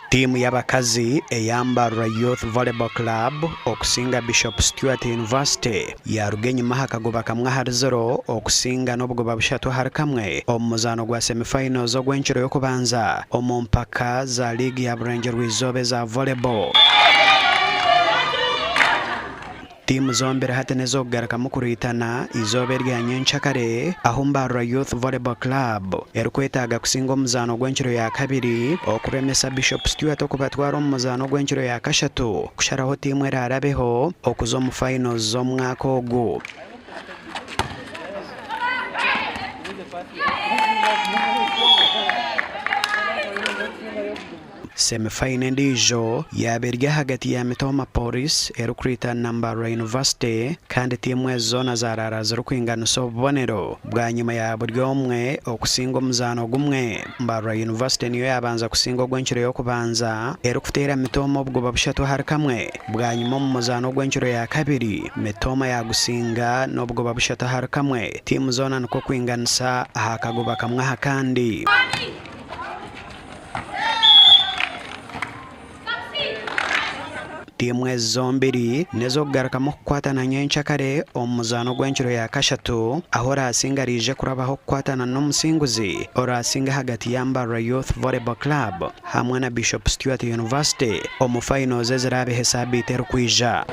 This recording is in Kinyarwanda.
Timu y'abakazi eyambara Youth Volleyball Club okusinga Bishop Stuart University yarugenye mahakagoba kamwe hari 0 okusinga n'obugoba bushatu hari kamwe omuzano gwa semifinals ogwenchiro yokubanza omumpaka za league ya Burenje Rwizobe za volleyball. Timu zombere hatenezo kugaraka mukuritana izobe rya nyenchakare aho mbara Youth Volleyball Club erukwetaga kusinga omuzano gwenchiro ya kabiri okuremesa Bishop Stuart okubatwara omuzano gwenchiro ya kashatu kusharaho timu erarabeho okuzo mu finals z'omwaka ogu. Semifinal ndijo yaberya hagati ya Mitoma Police erukrita Nambara University kandi timu ezona zarara zirukwinganusa obubonero bwa nyuma ya buri omwe okusinga omuzano gumwe. Mbara University niyo yabanza kusinga ogwenchiro yokubanza erukutera Mitoma obugoba bushatu hari kamwe bwa nyuma omuzano gwenchiro ya kabiri Mitoma yagusinga n'obugoba bushatu hari kamwe. Timu zona niko kwinganisa hakagoba kamwe hakandi. Timu zombiri nezo kugaraka mukukwatana nyenchakare omuzano gwenchiro ya kashatu aho rasinga rije kurabaho kukwatana n'omusinguzi orasinga hagati ya Mbara Youth Volleyball Club hamwe na Bishop Stuart University omu finals ezirabe hesabite rukwija.